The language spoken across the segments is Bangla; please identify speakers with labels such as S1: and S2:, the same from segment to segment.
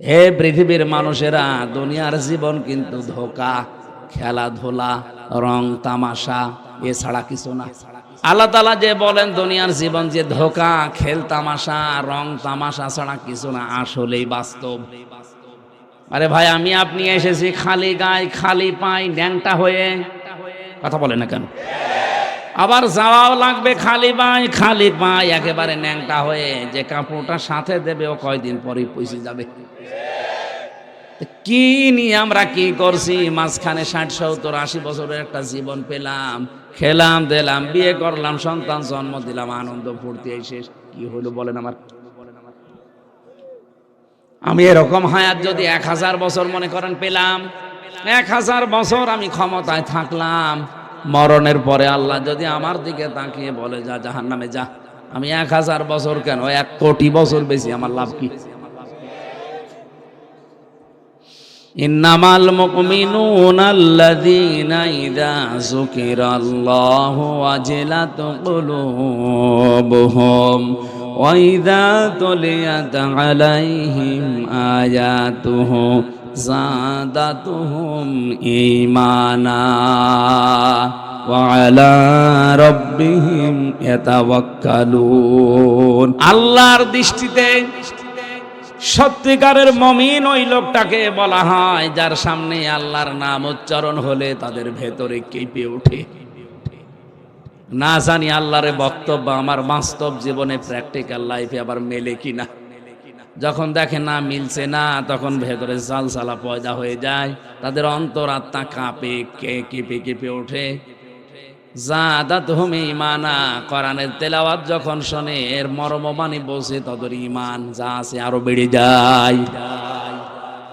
S1: হে পৃথিবীর মানুষেরা, দুনিয়ার জীবন কিন্তু ধোঁকা, খেলাধুলা, রং তামাশা, এছাড়া কিছু না। আল্লাহ তাআলা যে বলেন দুনিয়ার জীবন যে ধোঁকা, খেল তামাশা, রং তামাশা ছাড়া কিছু না, আসলেই বাস্তব। আরে ভাই, আমি আপনি এসেছি খালি গায়ে খালি পায়ে ন্যাংটা হয়ে, কথা বলে না কেন? আবার যাওয়াও লাগবে খালি পায়ে একেবারে ন্যাংটা হয়ে। যে কাপড়টা সাথে দেবে ও কয়দিন পরেই পয়সে যাবে। কি নিয়ে আমরা কি করছি? মাঝখানে 60-70-80 বছরের একটা জীবন পেলাম, খেলাম দিলাম, বিয়ে করলাম, সন্তান জন্ম দিলাম, আনন্দ ফুর্তি এই শেষ। কি হলো বলেন? আমি এরকম হায়াত যদি 1000 বছর মনে করেন পেলাম, 1000 বছর আমি ক্ষমতায় থাকলাম, মরণের পরে আল্লাহ যদি আমার দিকে তাকিয়ে বলে যা জাহান্নামে যা, আমি 1000 বছর কেন 1 কোটি বছর বেশি, আমার লাভ কি? ইন্নামাল মুমিনুনা আল্লাযীনা ইযা যুকিরাল্লাহু ওয়াজিলাত কুলুবুহুম ওয়া ইযা তুলিয়াত আলাইহিম আয়াতুহু যাদাতুহুম ঈমানা ওয়া আলা রাব্বিহিম ইয়াতাওয়াক্কালুন। আল্লাহর দৃষ্টিতে সত্যিকারের মুমিন ওই লোকটাকে বলা হয় যার সামনে আল্লাহর নাম উচ্চারণ হলে তাদের ভেতরে কেঁপে ওঠে। না জানি আল্লাহর বক্তব্য আমার বাস্তব জীবনে প্র্যাকটিক্যাল লাইফে আবার মেলে কিনা। যখন দেখে না মিলছে না, তখন ভেতরে জালজালা পয়দা হয়ে যায়, তাদের অন্তরাত্মা কাঁপে, কেঁপে কেঁপে ওঠে। যাদাতুহুম ঈমানা, কোরআনের তেলাওয়াত যখন শোনে, এর মর্মমানি বসে, তাদের ঈমান যা আছে আরো বেড়ে যায়।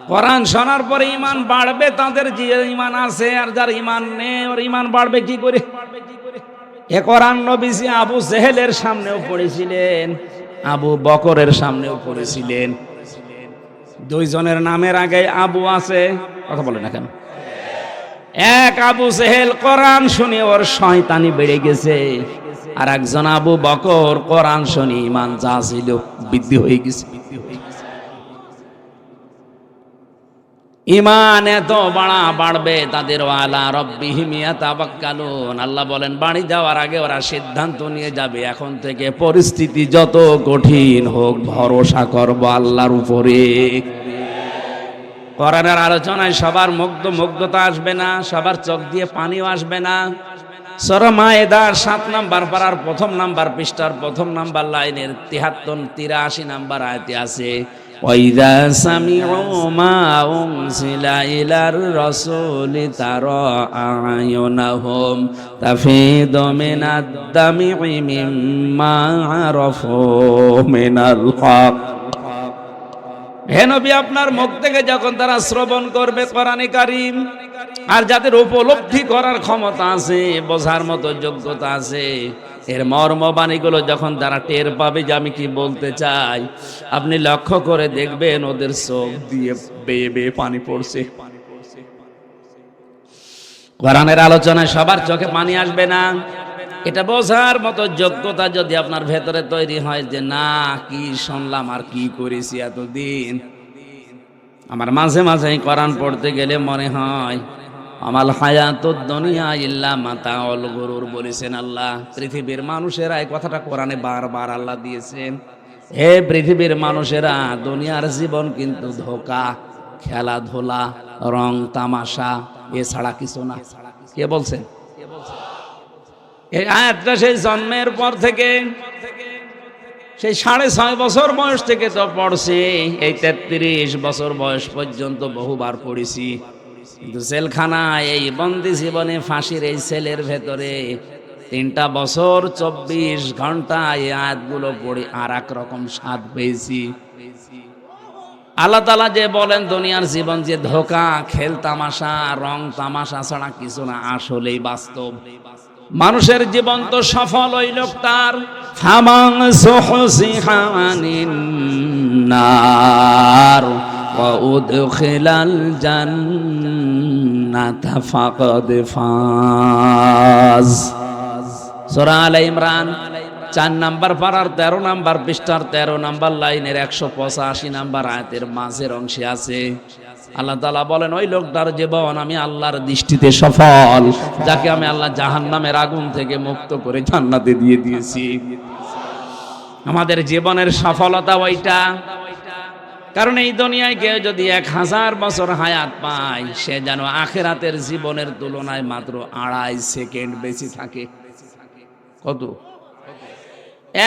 S1: কোরআন শোনার পরে ঈমান বাড়বে তাদের, যে ঈমান আছে, আর যার ঈমান নেই ওর ঈমান বাড়বে কি করে? এ কোরআন নবীজি আবু জেহেলের সামনেও পড়েছিলেন, আবু বকরের সামনেও পড়েছিলেন। দুইজনের নামের আগে আবু আছে, কথা বলে না কেন? এক আবু জেহেল কোরআন শুনে ওর শয়তানি বেড়ে গেছে, আর একজন আবু বকর কোরআন শুনে ঈমান যা ছিল বৃদ্ধি হয়ে গেছে। ঈমান এত বাড়বে তাদের, ওয়ালা রাব্বিহিম ইয়াতাওয়াক্কালুন। আল্লাহ বলেন বাড়ি যাওয়ার আগে ওরা সিদ্ধান্ত নিয়ে যাবে, এখন থেকে পরিস্থিতি যত কঠিন হোক ভরসা করব আল্লাহর উপরে। কোরআনের আলোচনায় সবার মুগ্ধতা আসবে না, সবার চোখ দিয়ে পানিও আসবে না। সূরা মায়েদার 7 নাম্বার পারার 1 নাম্বার পৃষ্ঠার 1 নাম্বার লাইনের 83 নাম্বার আয়াতে আছে, ওয়াইদা সামিউ মা উনজিলা ইলার রাসূলি তারা আয়ুনাহুম তাফিদু মিনাদ দামি মিম্মা আরাফু মিনাল হক। হে নবী, আপনার মুখ থেকে যখন তারা শ্রবণ করবে কোরআনে কারীম, আর যাদের উপলব্ধি করার ক্ষমতা আছে, বোঝার মতো যোগ্যতা আছে, এর মর্মবাণীগুলো যখন তারা টের পাবে যে আমি কি বলতে চাই, আপনি লক্ষ্য করে দেখবেন ওদের চোখ দিয়ে বেয়ে বেয়ে পানি পড়ছে। কোরআনের আলোচনায় সবার চোখে পানি আসবে না। এটা বোঝার মতো যোগ্যতা যদি আপনার ভেতরে তৈরি হয় যে না, কি শুনলাম আর কি করেছি এতদিন। আমার মাঝে মাঝে কোরআন পড়তে গেলে মনে হয় আমাল হায়াতুদ দুনিয়া ইল্লা মাতাউল গুরুর বলেছেন আল্লাহ। পৃথিবীর মানুষেরা, এই কথাটা কোরআনে বারবার আল্লাহ দিয়েছেন। হে পৃথিবীর মানুষেরা, দুনিয়ার জীবন কিন্তু ধোঁকা, খেলাধুলা, রং তামাশা, এছাড়া কিছু না। কে বলছেন? এই আয়াতটা সেই জন্মের পর থেকে, সেই 6.5 বছর বয়স থেকে তো পড়ছি, এই 33 বছর বয়স পর্যন্ত বহুবার পড়েছি। কিন্তু জেলখানায় এই বন্দি জীবনে ফাঁসির এই সেলের ভেতরে 3টা বছর 24 ঘন্টা এই আয়াতগুলো পড়ে আর এক রকম স্বাদ পেয়েছি। আল্লাহ তাআলা যে বলেন দুনিয়ার জীবন যে ধোঁকা, খেল তামাশা, রং তামাশা ছাড়া কিছু না, আসলেই বাস্তব। মানুষের জীবন তো সফল ওই লোকটার, ফামান সুহসিহা আনিন নার ওয়া উদখিলাল জান্নাতা ফাকাদ ফাজ। সূরা আলে ইমরান 4 নাম্বার পারার 13 নাম্বার পৃষ্ঠার 13 নাম্বার লাইনের 185 নাম্বার আয়াতের মাঝের অংশে আছে আল্লাহ তাআলা বলেন ওই লোকটার জীবন আমি আল্লাহর দৃষ্টিতে সফল, যাকে আমি আল্লাহ জাহান্নামের আগুন থেকে মুক্ত করে জান্নাতে দিয়ে দিয়েছি। আমাদের জীবনের সফলতা ওইটা, কারণ এই দুনিয়ায় কেউ যদি 1000 বছর হায়াত পায়, সে যেন আখিরাতের জীবনের তুলনায় মাত্র 2.5 সেকেন্ড বেশি থাকে। কত?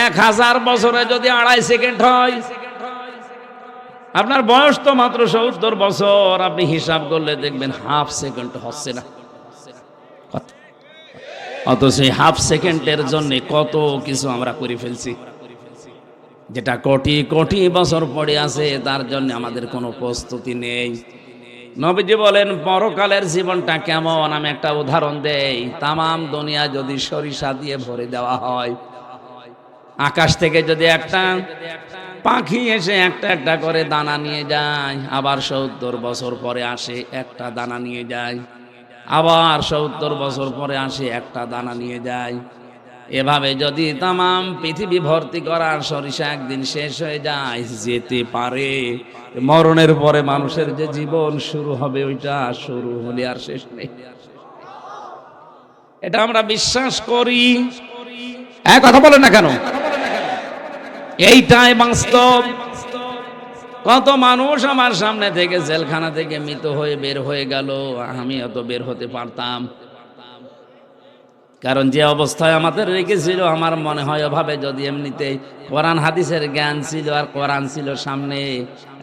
S1: 1000 বছরে যদি 2.5 সেকেন্ড হয়, আপনার বয়স তো মাত্র 70 বছর, আপনি হিসাব করলে দেখবেন হাফ সেকেন্ড হচ্ছে না। অথচ এই হাফ সেকেন্ডের জন্য কত কিছু আমরা করে ফেলছি, যেটা কোটি কোটি বছর পড়ে আছে, তার জন্য আমাদের কোনো প্রস্তুতি নেই। নবীজি বলেন পরকালের জীবনটা কেমন, আমি একটা উদাহরণ দেই। তামাম দুনিয়া যদি সরিষা দিয়ে ভরে দেওয়া হয়, আকাশ থেকে যদি একটা পাখি এসে একটা একটা করে দানা নিয়ে যায়, আবার 70 বছর পরে আসে একটা দানা নিয়ে যায়, আবার 70 বছর পরে আসে একটা দানা নিয়ে যায়, এভাবে যদি তামাম পৃথিবী ভর্তি করার সরিষা একদিন শেষ হয়ে যায়, যেতে পারে মরণের পরে মানুষের যে জীবন শুরু হবে, ওইটা শুরু হলে আর শেষ নেই। এটা আমরা বিশ্বাস করি, কথা বলেন না কেন? এইটাই বাস্তব। কত মানুষ আমার সামনে থেকে জেলখানা থেকে মৃত হয়ে বের হয়ে গেল, আমি অত বের হতে পারতাম, কারণ যে অবস্থায় আমাদের রেখেছিল, আমার মনে হয় ওভাবে যদি এমনিতে কোরআন হাদিসের জ্ঞান ছিল আর কোরআন ছিল সামনে,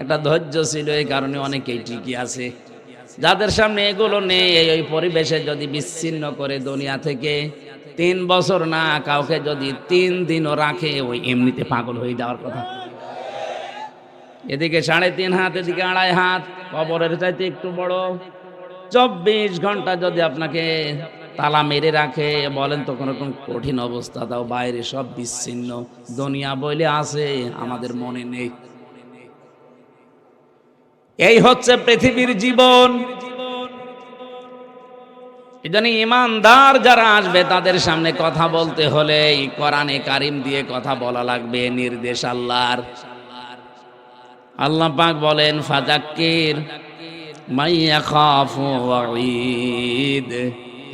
S1: একটা ধৈর্য ছিল, এই কারণে অনেকেই ঠিকই আছে। যাদের সামনে এগুলো নেই, এই পরিবেশে যদি বিচ্ছিন্ন করে দুনিয়া থেকে 3 বছর না কাউকে যদি 3 দিনও রাখে, ওই এমনিতে পাগল হয়ে যাওয়ার কথা। এদিকে 3.5 হাত, এদিকে 2.5 হাত, কবরের চাইতে একটু বড়। 24 ঘন্টা যদি আপনাকে তালা মেরে রাখে, বলেন তো কোন রকম কঠিন অবস্থা, তাও বাইরে সব বিচ্ছিন্ন, দুনিয়া বলে আছে, আমাদের মনে নেই। এই হচ্ছে পৃথিবীর জীবন। এজন্য ইমানদার যারা আসবে, তাদের সামনে কথা বলতে হলে কোরআনে কারিম দিয়ে কথা বলা লাগবে, নির্দেশ আল্লাহর। আল্লাহ পাক বলেন ফাযাক্কির মাইয়া খাফু ওয়াঈদ।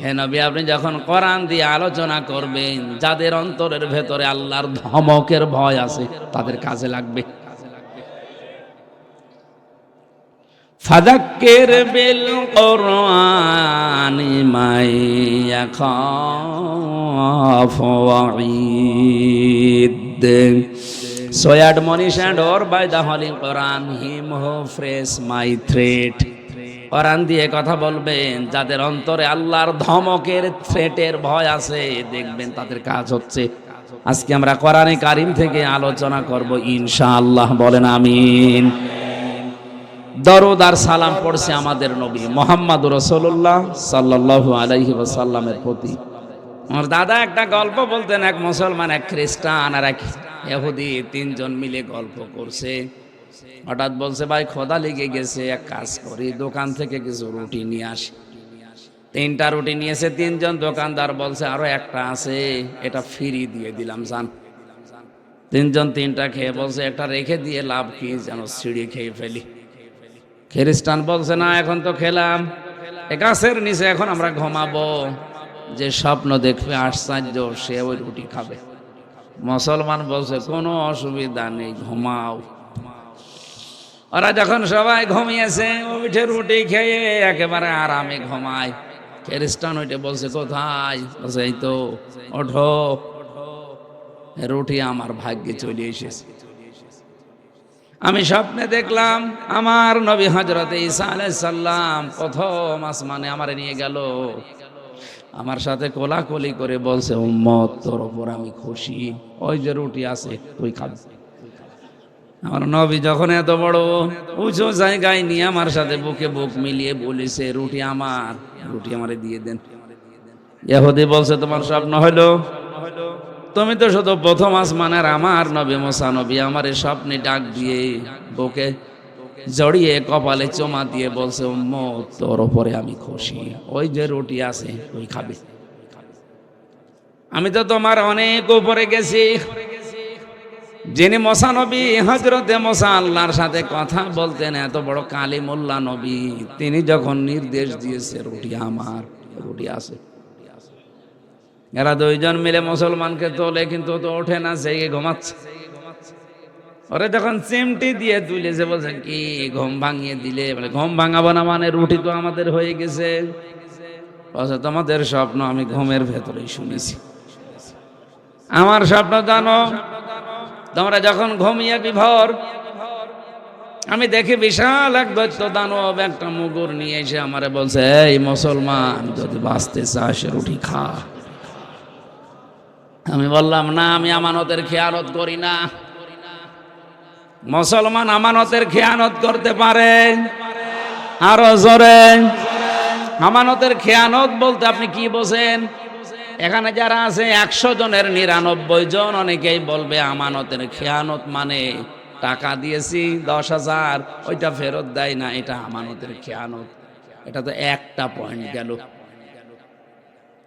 S1: হে নবী, আপনি যখন কোরআন দিয়ে আলোচনা করবেন, যাদের অন্তরের ভেতরে আল্লাহর ধমকের ভয় আছে, তাদের কাজে লাগবে। ফাযাক্কির বিল কুরআনি মাইয়া খাফু ওয়াঈদ। So admonish and or by the Holy Quran him who frees my threat. কোরআন দিয়ে কথা বলবেন, যাদের অন্তরে আল্লাহর ধমকের থ্রেটের ভয় আছে, দেখবেন তাদের কাজ হচ্ছে। আজকে আমরা কোরআনে কারিম থেকে আলোচনা করব ইনশাআল্লাহ, বলেন আমিন। দরুদ আর সালাম পড়ছে আমাদের নবী মুহাম্মদুর রাসূলুল্লাহ সাল্লাল্লাহু আলাইহি ওয়াসাল্লামের প্রতি। আমার দাদা একটা গল্প বলতেন, এক মুসলমান, এক খ্রিস্টান আর এক ইহুদি, 3 জন মিলে গল্প করছে। হঠাৎ বলছে, ভাই খোদা লেগে গেছে, এক কাজ করি, দোকান থেকে কিছু রুটি নিয়ে আসি। 3টা রুটি নিয়েছে 3 জন। দোকানদার বলছে আরো একটা আছে, এটা ফ্রি দিয়ে দিলাম, জান। 3 জন 3টা খেয়ে বলছে একটা রেখে দিয়ে লাভ কি, যেন ছিঁড়ে খেয়ে ফেলি। খ্রিস্টান বলছে না, এখন তো খেলাম, গাছের নিচে এখন আমরা ঘুমাবো, যে স্বপ্ন দেখবে আশ্চর্য, সে ওই রুটি খাবে। মুসলমান বলছে কোনো অসুবিধা নেই, ঘুমাও। ওরা যখন সবাই ঘুমিয়েছে, উঠে রুটি খেয়ে একেবারে আরামে ঘুমায়। খ্রিস্টান ওইটা বলছে কোথায়? বলছে এই তো, ওঠো, রুটি আমার ভাগ্যে চলে এসেছে। আমি স্বপ্নে দেখলাম আমার নবী হযরত ঈসা আলাইহিস সালাম প্রথম আসমানে আমারে নিয়ে গেল, আমার সাথে কোলাকুলি করে বলছে, উম্মত তোর উপর আমি খুশি, ওই যে রুটি আছে তুই খাবি। আমার নবী যখন এত বড় উঁচু জায়গায় নিয়ে আমার সাথে বুকে বুক মিলিয়ে বলেছে, রুটি আমার, রুটি আমারে দিয়ে দেন। ইহুদি বলছে তোমার স্বপ্ন হলো, তুমি তো শুধু প্রথম আসমানের আমার নবী মুসা নবী আমারে স্বপ্নে ডাক দিয়ে বুকে জড়িয়ে কপালে চুমা দিয়ে বলছে, উম্মত তোর উপরে আমি খুশি, ওই যে রুটি আছে তুই খাবি। আমি তো তোমার অনেক উপরে গেছি। যিনি মুসা নবী, হযরতে মুসা আল্লাহর সাথে কথা বলতেন, এত বড় কালিমুল্লাহ নবী, তিনি যখন নির্দেশ দিয়েছে রুটি আমার, রুটি আছে, এরা দুইজন মিলে মুসলমানকে তোলে, কিন্তু তো ওঠে না, জেগে ঘুমাচ্ছে। ওরে যখন চিমটি দিয়ে তুলেছে, বলছে কি ঘুম ভাঙিয়ে দিলে? বলে ঘুম ভাঙাবো না মানে, রুটি তো আমাদের হয়ে গেছে। বলছে তোমাদের স্বপ্ন আমি ঘুমের ভেতরেই শুনেছি। আমার স্বপ্ন জানো? তোমরা যখন ঘুমিয়ে বিভোর, আমি দেখি বিশাল এক দৈত্য দানব একটা মুগুর নিয়ে এসে আমারে বলছে, এই মুসলমান, যদি বাঁচতে চাস রুটি খা। আমি বললাম না, আমি আমানতের খেয়ানত করি না। মুসলমান আমানতের খেয়ানত করতে পারে? আরো জোরে। আমানতের খেয়ানত বলতে আপনি কি বোঝেন? এখানে যারা আছে 100 জনের 99 জন অনেকেই বলবে আমানতের খেয়ানত মানে টাকা দিয়েছি 10,000, ওইটা ফেরত দেয় না, এটা আমানতের খেয়ানত। এটা তো একটা পয়েন্ট গেল।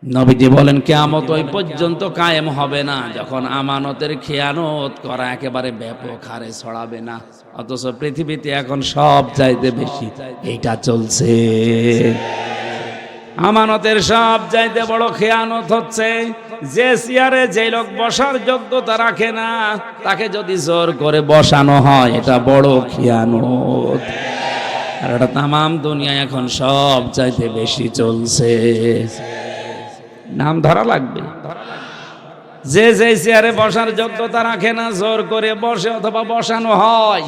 S1: নবীজি বলেন কিয়ামত ওই পর্যন্ত কায়েম হবে না যখন আমানতের খেয়ানত করা একেবারে ব্যাপক হারে ছড়াবে না। অথচ পৃথিবীতে এখন সব চাইতে বেশি এইটা চলছে। আমানতের সব চাইতে বড় খেয়ানত হচ্ছে যে চেয়ারে যে লোক বসার যোগ্যতা রাখে না, তাকে যদি জোর করে বসানো হয়, এটা বড় খেয়ানত। আর এটা তামাম দুনিয়া এখন সব চাইতে বেশি চলছে। নাম ধরা লাগবে। যে যে চেয়ারে বসার যোগ্যতা রাখে না, জোর করে বসে অথবা বসানো হয়।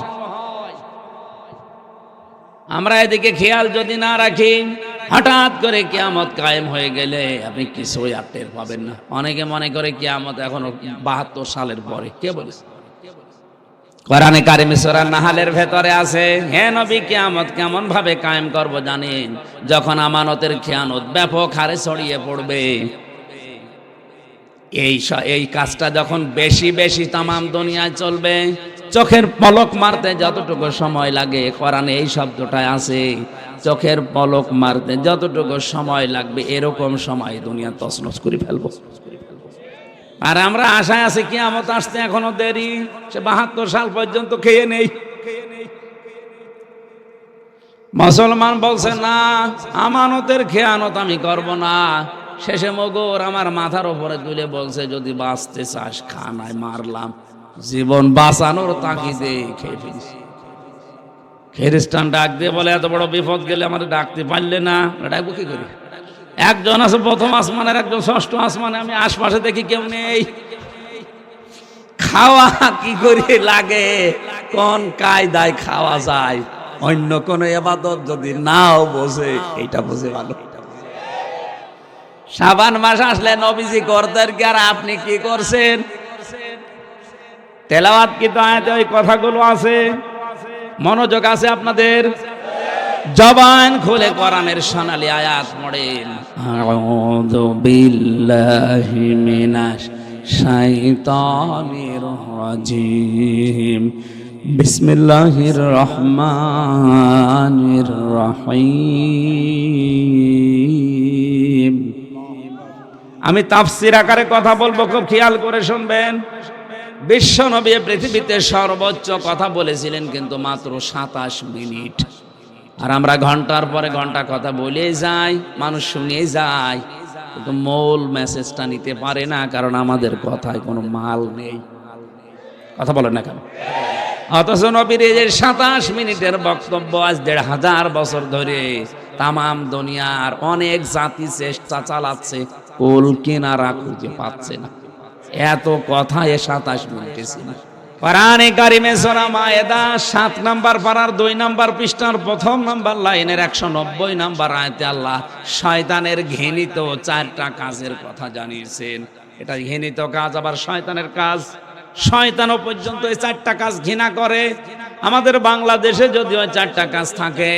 S1: আমরা এদিকে খেয়াল যদি না রাখি, হঠাৎ করে কিয়ামত কায়েম হয়ে গেলে আপনি কিছুই আর টের পাবেন না। অনেকে মনে করে কিয়ামত এখনো 72 সালের পরে। কে বলেছে? কোরআনে কারিমে সূরা নাহলের ভেতরে আছে, হে নবী, কিয়ামত কেমন ভাবে কায়েম করব জানেন? যখন আমানতের খেয়ানত ব্যাপক হারে ছড়িয়ে পড়বে। এই কাজটা যখন বেশি বেশি তামাম দুনিয়ায় চলবে, চোখের পলক মারতে যতটুকু সময় লাগে, কোরআনে এই শব্দটাই আছে, চোখের পলক মারতে যতটুকু সময় লাগবে এরকম সময় দুনিয়া তছনছ করে ফেলবো। আর আমরা আশায় আছি কিয়ামত আসতে এখনো দেরি, সে 72 সাল পর্যন্ত খেয়ে নেই। মুসলমান বলছে না, আমানতের খেয়ানত আমি করব না। শেষে মগর আমার মাথার উপরে তুলে বলছে, যদি বাঁচতে চাস খা, নাই মারলাম। জীবন বাঁচানোর তাগিদে খেয়ে ফেলছি। খ্রিস্টান ডাক দিয়ে বলে, এত বড় বিপদ গেলে আমাদের ডাকতে পারলে না, ডাকবো কি করি? একজন আছে প্রথম আসমানের, একজন ষষ্ঠ আসমানে, আমি আশপাশে দেখি কেউ নেই। খাওয়া কি করে লাগে, কোন কায়দায় খাওয়া যায়, অন্য কোন ইবাদত যদি নাও বোঝে, এইটা বোঝে ভালো। শাবান মাস আসলে নবীজি করতেন কি, আর আপনি কি করছেন? তেলাওয়াত কি তো আয়াতে ওই কথাগুলো আছে? মনোযোগ আছে আপনাদের? জবান খুলে কোরআনের সোনালী আয়াত পড়েন। আউযু বিল্লাহি মিনাশ শাইতানির রাজিম, বিসমিল্লাহির রহমানির রহিম। আমি তাফসীর আকারে কথা বলবো, খুব খেয়াল করে শুনবেন। বিশ্ব নবী পৃথিবীতে সর্বোচ্চ কথা বলেছিলেন কিন্তু মাত্র 27 মিনিট। আর আমরা ঘন্টার পরে ঘন্টা কথা বলেই যাই, মানুষ শুনেই যায়, কিন্তু মূল মেসেজটা নিতে পারে না, কারণ আমাদের কথায় কোনো মাল নেই। কথা বলেন না কেন? অথচ নবীর এই 27 মিনিটের বক্তব্য আজ 1500 বছর ধরে তামাম দুনিয়ার অনেক জাতি চেষ্টা চালাচ্ছে, কুল কিনারা খুঁজে পাচ্ছে না। এত কথা 27 মিনিটে ছিল। কোরআনে কারিমে সূরা মায়েদা 7 নম্বর পারার 2 নম্বর পৃষ্ঠার 1 নম্বর লাইনের 190 নম্বর আয়াতে আল্লাহ শয়তানের ঘৃণিত 4টা কাজের কথা জানিয়েছেন। এটা ঘৃণিত কাজ, আবার শয়তানের কাজ। শয়তানও পর্যন্ত এই 4টা কাজ ঘৃণা করে। আমাদের বাংলাদেশে যদি ওই 4টা কাজ থাকে,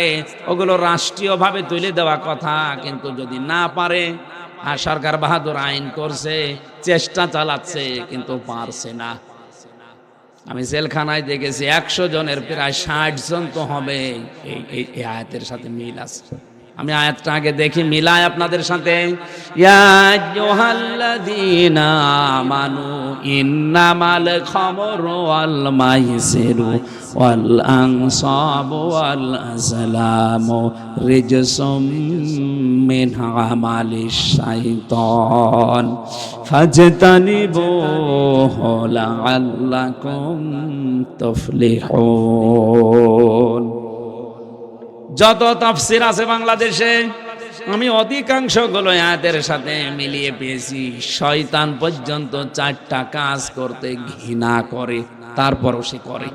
S1: ওগুলো রাষ্ট্রীয়ভাবে তুলে দেওয়া কথা, কিন্তু যদি না পারে, আর সরকার বাহাদুর আইন করছে, চেষ্টা চালাচ্ছে, কিন্তু পারছে না। আমি জেলখানায় দেখেছি 100 জনের প্রায় 60 জন তো হবে এই আয়াতের সাথে মিল আছে। আমি আয়াতটা আগে দেখি মিলাই আপনাদের সাথে। ইয়া আইয়ুহাল্লাযীনা আমানু ইন্নামাল খামরু ওয়াল মাইসিরু ওয়াল আনসাবু ওয়াল আজলামু রিজসুম মিন আমালিশ শাইতান ফাজতানিবুহু লাআল্লাকুম তুফলিহুন। যত তাফসির আছে বাংলাদেশে আমি অধিকাংশগুলো আয়াতের সাথে মিলিয়ে পেয়েছি। শয়তান পর্যন্ত 4টা কাজ করতে ঘৃণা করে, তারপরও সে করে।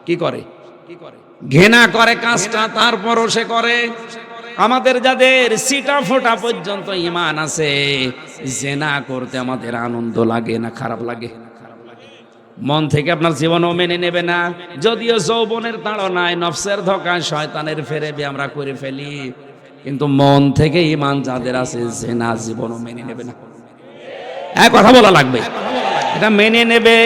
S1: কি করে? ঘৃণা করে কাজটা, তারপরও সে করে। আমাদের যাদের সিটা ফোটা পর্যন্ত ঈমান আছে, জিনা করতে আমাদের আনন্দ লাগে না খারাপ লাগে? মন থেকে আপনার জীবনও মেনে নেবে না। যদিও যৌবনের তাড়নায়, নফসের ধোঁকায়, শয়তানের ফেরেবে আমরা করে ফেলি, কিন্তু মন থেকে ঈমান যাদের আছে, জিনা জীবনও মেনে নেবে না। এক কথা বলা লাগবে, এটা মেনে নেবে।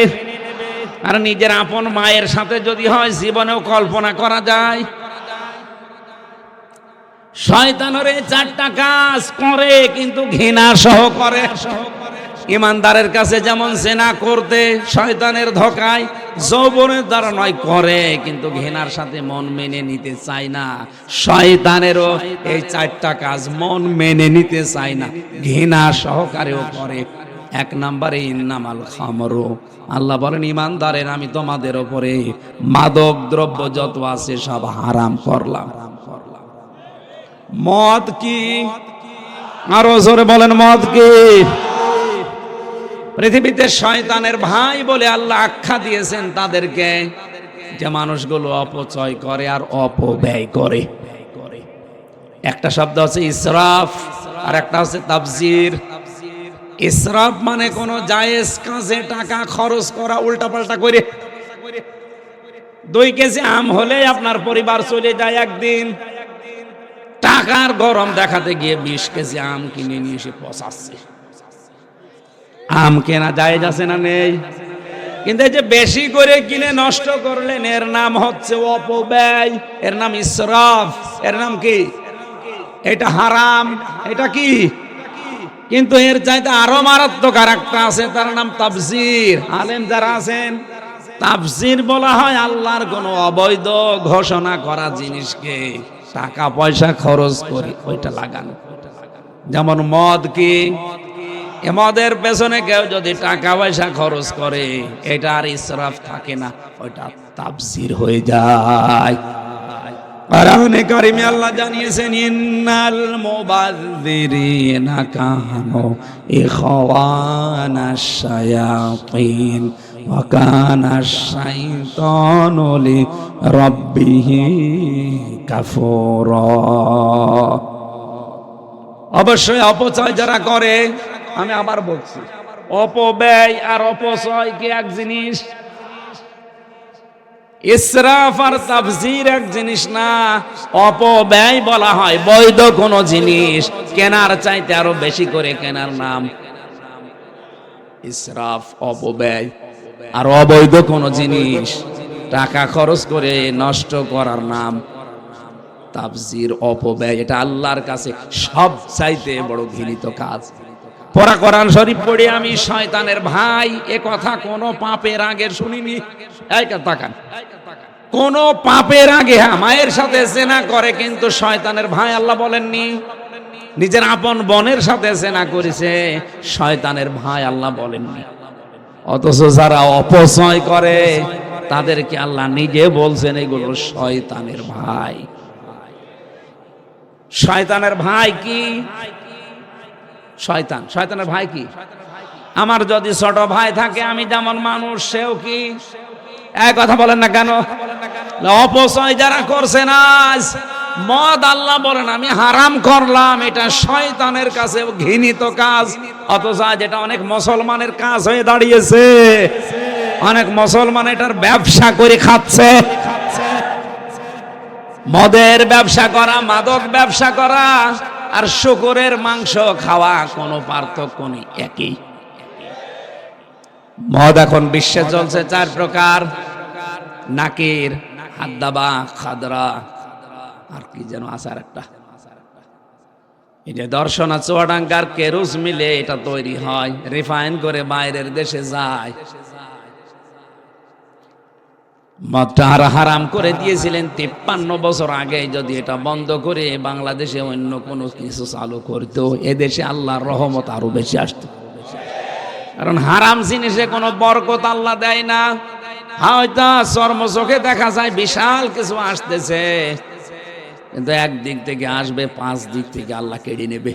S1: আর নিজের আপন মায়ের সাথে যদি হয়, জীবনেও কল্পনা করা যায়। শয়তানের 4টা কাজ করে, কিন্তু ঘৃণা সহ করে। ইমানদারের কাছে যেমন জিনা করতে শয়তানের ধোঁকায়, যৌবনের দ্বারা নয় করে, কিন্তু ঘৃণার সাথে মন মেনে নিতে চায় না। শয়তানেরও এই 4টা কাজ মন মেনে নিতে চায় না, ঘৃণা সহকারেও করে। 1 নম্বরে ইন্নামাল খামরু, আল্লাহ বলেন ইমানদারের আমি তোমাদের উপরে মাদক দ্রব্য যত আছে সব হারাম করলাম। মদ কি? আরো জোরে বলেন, মদ কি? পৃথিবীতে শয়তানের ভাই বলে আল্লাহ আখ্যা দিয়েছেন তাদেরকে, যে মানুষগুলো অপচয় করে আর অপব্যয় করে। একটা শব্দ হচ্ছে ইসরাফ, আর একটা হচ্ছে তাবজির। ইসরাফ মানে কোন জায়েজ কাজে টাকা খরচ করা উল্টাপাল্টা করে। 2 কেজি আম হলে আপনার পরিবার চলে যায় একদিন, টাকার গরম দেখাতে গিয়ে 20 কেজি আম কিনে নিয়ে এসে পচাচ্ছে। আম কেনা জায়েজ আছে না নেই? কিন্তু এই যে বেশি করে কিনে নষ্ট করলেন, এর নাম হচ্ছে অপব্যয়, এর নাম ইসরাফ, এর নাম কি? এটা হারাম। এটা কি? কিন্তু এর চাইতে আরো মারাত্মক আরেকটা আছে, তার নাম তাবজির। আলেম যারা আছেন, তাবজির বলা হয় আল্লাহর কোন অবৈধ ঘোষণা করা জিনিসকে টাকা পয়সা খরচ করে ওইটা লাগানো। যেমন মদ কি? মদের পেছনে কেউ যদি টাকা পয়সা খরচ করে, এটা আর ইসরাফ থাকে না, ওইটা তাবজির হয়ে যায়। কোরআনে কারিমে আল্লাহ জানিয়েছেন ইন্নাল মুবাযযিরিনা কানু ইখওয়ানাশ শায়াতিন ওয়া কানাশ শাইতানু লিরাব্বিহি কাফুরা। অবশ্যই অপচয় যারা করে, আমি আবার বলছি, অপব্যয় আর অপচয় কি এক জিনিস? ইসরাফ আর তাবজির এক জিনিস না। অপব্যয় বলা হয় বৈধ কোন জিনিস কেনার চাইতে আরো বেশি করে কেনার নাম ইসরাফ, অপব্যয়। আর অবৈধ কোন জিনিস টাকা খরচ করে নষ্ট করার নাম তাবজির, অপব্যয়। এটা আল্লাহর কাছে সব চাইতে বড় ঘৃণিত কাজ। পড়া কোরআন শরীফ পড়ে আমি শয়তানের ভাই এ কথা কোন পাপের আগে শুনিনি। তাকান, কোন পাপের আগে, হ্যাঁ মায়ের সাথে জিনা করে কিন্তু শয়তানের ভাই আল্লাহ বলেননি। নিজের আপন বোনের সাথে জিনা করেছে, শয়তানের ভাই আল্লাহ বলেননি। অথচ যারা অপচয় করে তাদেরকে আল্লাহ নিজে বলছেন এগুলো শয়তানের ভাই। শয়তানের ভাই কি? শয়তান। শয়তানের ভাই কি? আমার যদি ছোট ভাই থাকে, আমি যেমন মানুষ, সেও কি? এক কথা বলেন না কেন? অপচয় যারা করছে না, মদ আল্লাহ বলেন আমি হারাম করলাম, এটা শয়তানের কাছে ঘৃণিত কাজ। অথচ যেটা অনেক মুসলমানের কাজ হয়ে দাঁড়িয়েছে, অনেক মুসলমান এটার ব্যবসা করে খাচ্ছে। মদের ব্যবসা করা, মাদক ব্যবসা করা আর শুকরের মাংস খাওয়া কোনো পার্থক্য নেই, একই। মদ এখন বিশ্বে চলছে 4 প্রকার: নাকির, হাদ্দাবা, খাদরা, আর কি যেন আছে আর একটা, এই যে দর্শনা চুয়াডাঙ্গার কেরুজ মিলে এটা তৈরি হয়, রিফাইন করে বাইরের দেশে যায়। মদটা হারাম করে দিয়েছিলেন 53 বছর আগে। যদি এটা বন্ধ করে বাংলাদেশে অন্য কোনো কিছু চালু করতো, এদেশে আল্লাহর রহমত আরো বেশি আসতো। কারণ হারাম জিনিসে কোনো বরকত আল্লাহ দেয় না। হয়তো চর্ম চোখে দেখা যায় বিশাল কিছু আসতেছে, কিন্তু একদিক থেকে আসবে, 5 দিক থেকে আল্লাহ কেড়ে নেবে।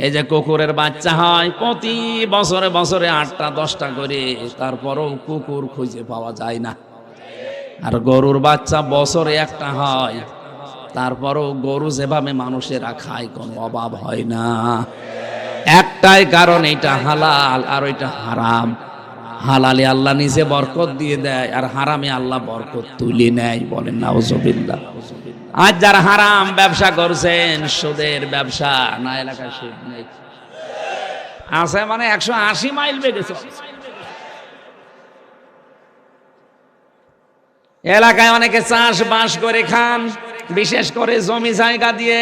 S1: এই যে কুকুরের বাচ্চা হয় প্রতি বছরে বছরে 8টা 10টা করে, তারপরও কুকুর খুঁজে পাওয়া যায় না। আর গরুর বাচ্চা বছরে একটা হয়, তারপরও গরু যেভাবে মানুষেরা খায় কোনো অভাব হয় না। একটাই কারণ, এটা হালাল আর ওইটা হারাম। হালালে আল্লাহ নিজে বরকত দিয়ে দেয়, আর হারামে আল্লাহ বরকত তুলে নেয়। বলেন নাউজুবিল্লাহ। আজ যারা হারাম ব্যবসা করছেন, সুদের ব্যবসা, না এলাকায় সুদ নেই আছে মানে 180 মাইল বেগেছে। এলাকায় অনেকে চাষবাস করে খান, বিশেষ করে জমি জায়গা দিয়ে।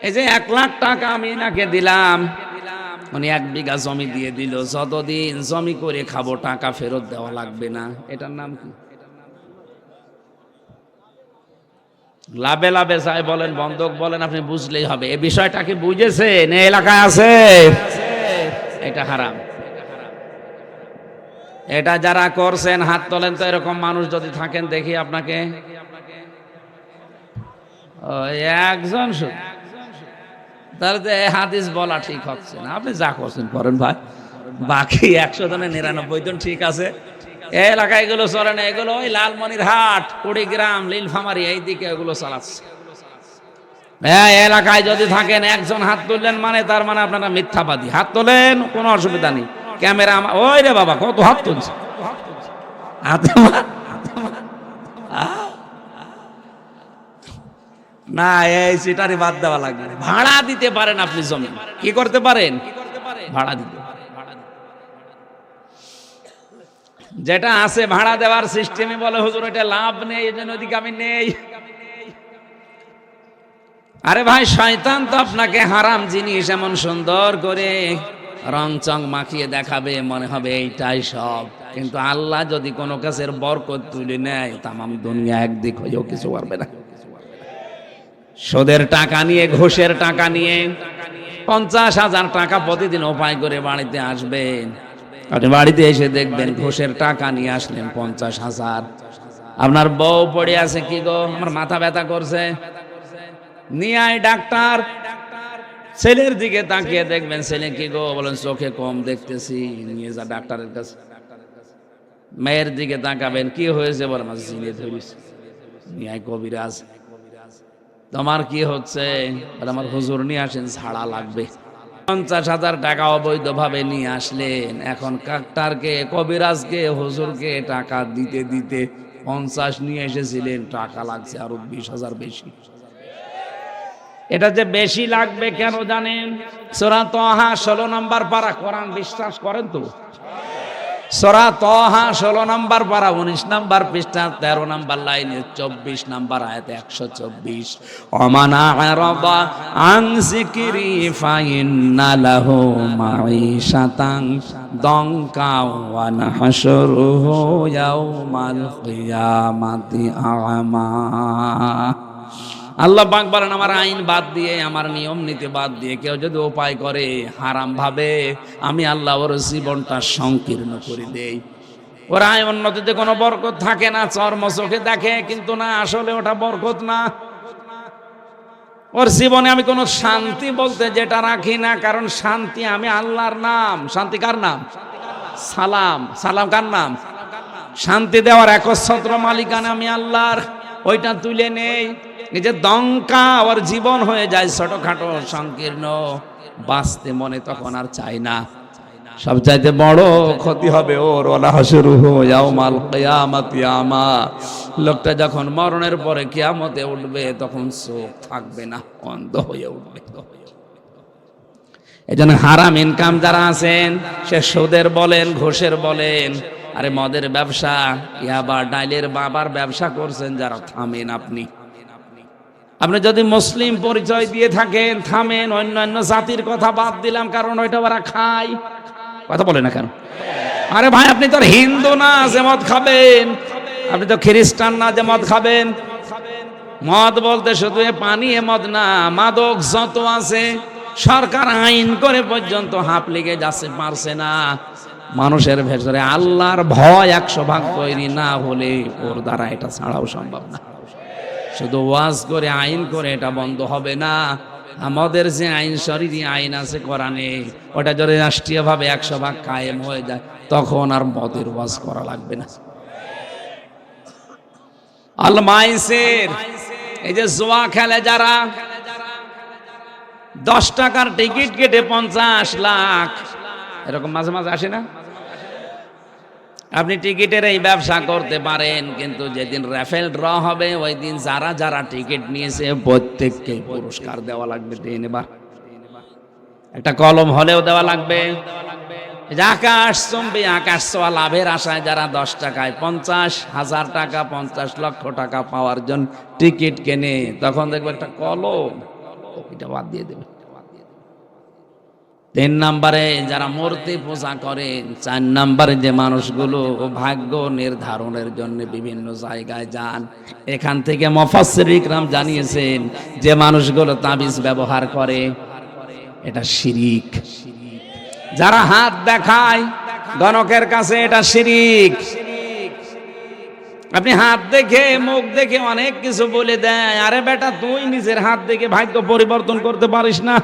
S1: এই যে 1 লাখ টাকা আমি এনাকে দিলাম, উনি 1 বিঘা জমি দিয়ে দিল। যতদিন জমি করে খাবো, টাকা ফেরত দেওয়া লাগবে না। এটার নাম কি? লাভে লাভে চাই বলেন, বন্ধক বলেন, আপনি বুঝলেই হবে। এই বিষয়টা কি বুঝেছেন? এলাকায় আছে, এটা হারাম। এটা যারা করছেন হাত তোলেন তো। এরকম মানুষ যদি থাকেন দেখি আপনাকে। একজন শুধু, তাহলে তো হাদিস বলা ঠিক হচ্ছে না। আপনি যা করছেন করেন ভাই, বাকি 100 জনের 99 জন ঠিক আছে। এই এলাকায় এগুলো চলে না। এগুলো ওই লালমনিরহাট, কুড়িগ্রাম, নীলফামারী এইদিকে এগুলো চালাচ্ছে। এলাকায় যদি থাকেন, একজন হাত তুললেন মানে তার মানে আপনারা মিথ্যাবাদী। হাত তোলেন, কোনো অসুবিধা নেই। ক্যামেরা ওই রে বাবা, কত হাত তুলছে। না, এই সিটারি বাদ দেওয়া লাগবে। ভাড়া দিতে পারেন আপনি জমি, কি করতে পারেন? ভাড়া দিতে। যেটা আছে ভাড়া দেওয়ার সিস্টেমে বলে হুজুর এটা লাভ নেই, এই জন্য ওদিকে আমি নেই। আরে ভাই, শয়তান তো আপনাকে হারাম জিনিস এমন সুন্দর করে রং চং মাখিয়ে দেখাবে, মনে হবে এইটাই সব। কিন্তু আল্লাহ যদি কোনো কাছের বরকত তুলে নেয়, তামাম দুনিয়া একদিক হয়েও কিছু পারবে না। সুদের টাকা নিয়ে, ঘুষের টাকা নিয়ে 50,000 টাকা প্রতিদিন উপায় করে বাড়িতে আসবেন। আপনি বাড়িতে এসে দেখবেন ঘুষের টাকা নিয়ে আসলেন 50,000। আপনার বউ পড়ে আছে, কি গো আমার মাথা ব্যথা করছে, নিয়ে আয় ডাক্তার। ছেলের দিকে তাকিয়ে দেখবেন ছেলে, কি গো বলেন চোখে কম দেখতেছি, নিয়ে যা ডাক্তারের কাছে। মেয়ের দিকে তাকাবেন, কি হয়েছে বলেন জিনে ধরেছে, নিয়ে আয় কবিরাজ। তোমার কি হচ্ছে বলে আমার হুজুর নিয়ে আসেন, ঝাড়া লাগবে। 50,000 টাকা অবৈধভাবে নিয়ে আসলেন। এখন ডাক্তারকে, কবিরাজকে, হুজুরকে টাকা দিতে দিতে 50 নিয়ে এসেছিলেন, টাকা লাগছে আরো 20,000 বেশি। এটা যে বেশি লাগবে কেন জানেন? সূরা তাহা 16 নম্বর পারা। কোরআন বিশ্বাস করেন তো? সূরা তাহা 16 নম্বর পারা, 19 নম্বর পৃষ্ঠা, 13 নম্বর লাইনে 24 নম্বর আয়াতে 124। ওমানা আরাদা আন যিকরি ফাইন্না লাহু মাঈশাতান দনকা ওয়া নাহশুরুহু ইয়াওমাল কিয়ামাতি আ'মা। আল্লাহ পাক বলেন, আমার আইন বাদ দিয়ে, আমার নিয়ম নীতি বাদ দিয়ে কেউ যদি উপায় করে হারাম ভাবে, আমি আল্লাহ ওর জীবনটা সংকীর্ণ করে দেই। ওর আয় উন্নতিতে কোনো বরকত থাকে না। চর্ম চোখে দেখে, কিন্তু না, আসলে ওটা বরকত না। ওর জীবনে আমি কোনো শান্তি বলতে যেটা রাখি না, কারণ শান্তি আমি আল্লাহর নাম। শান্তি কার নাম? সালাম। সালাম কার নাম? শান্তি দেওয়ার একচ্ছত্র মালিকানা আমি আল্লাহর। ওইটা তুলে নেই, নিজের দঙ্কা ওর জীবন হয়ে যায় ছোটখাটো, সংকীর্ণ। বাঁচতে মনে তখন আর চাই না। সবচাইতে বড় ক্ষতি হবে ওর, ওয়ালা হাসরুহু ইয়াউমাল কিয়ামাতি আমা। লোকটা যখন মরণের পরে কিয়ামতে উঠবে, তখন চোখ থাকবে না, অন্ধ হয়ে উঠবে। এজন্য হারাম ইনকাম যারা আছেন, সে সুদের বলেন, ঘুষের বলেন, আরে মদের ব্যবসা, ইয়াবা, ডাইলের বাবার ব্যবসা করছেন যারা, থামেন আপনি। আপনি যদি মুসলিম পরিচয় দিয়ে থাকেন থামেন, অন্যান্য জাতির কথা বাদ দিলাম, কারণ ওইটা ওরা খায়। কথা বলে না কেন? আরে ভাই, আপনি তো হিন্দু না যে মদ খাবেন, আপনি তো খ্রিস্টান না যে মদ খাবেন। মদ বলতে শুধু এ পানি, এ মদ না, মাদক যত আছে সরকার আইন করে পর্যন্ত হাফ লিগে যাচ্ছে, পারছে না। মানুষের ভেতরে আল্লাহর ভয় 100% তৈরি না হলে ওর দ্বারা এটা ছাড়াও সম্ভব না। শুধু ওয়াজ করে আইন করে এটা বন্ধ হবে না। আমাদের যে আইন শরীরি আইন আছে কোরআনে, ওটা যদি রাষ্ট্রীয়ভাবে 100% কায়েম হয়ে যায়, তখন আর মদের ওয়াজ করা লাগবে না। আল মাইসির, এই যে জুয়া খেলে যারা, 10 টাকার টিকিট কেটে 50 লাখ, এরকম মাঝে মাঝে আসে না? আপনি টিকিটের এই ব্যবসা করতে পারেন, কিন্তু যেদিন রেফেল ড্র হবে ওই দিন যারা যারা টিকিট নিয়েছে প্রত্যেককে পুরস্কার দেওয়া লাগবে। তিনবার একটা কলম হলেও দেওয়া লাগবে। আকাশ চুম্বি আকাশ ছোঁয়া লাভের আশায় যারা 10 টাকায় 50,000 টাকা 50 লক্ষ টাকা পাওয়ার জন্য টিকিট কেনে, তখন দেখবে একটা কলম, এটা বাদ দিয়ে দেবে। 3 নম্বরে যারা মূর্তি পূজা করেন, 4 নম্বরে যে মানুষগুলো ভাগ্য নির্ধারণের জন্য বিভিন্ন জায়গায় যান, এখান থেকে মুফাসসির ইকরাম জানিয়েছেন যে মানুষগুলো তাবিজ ব্যবহার করে, এটা শিরিক। যারা হাত দেখায় গণকের কাছে, এটা শিরিক। আপনি হাত দেখে মুখ দেখে অনেক কিছু বলে দেয়, আরে বেটা তুই নিজের হাত দেখে ভাগ্য পরিবর্তন করতে পারিস না,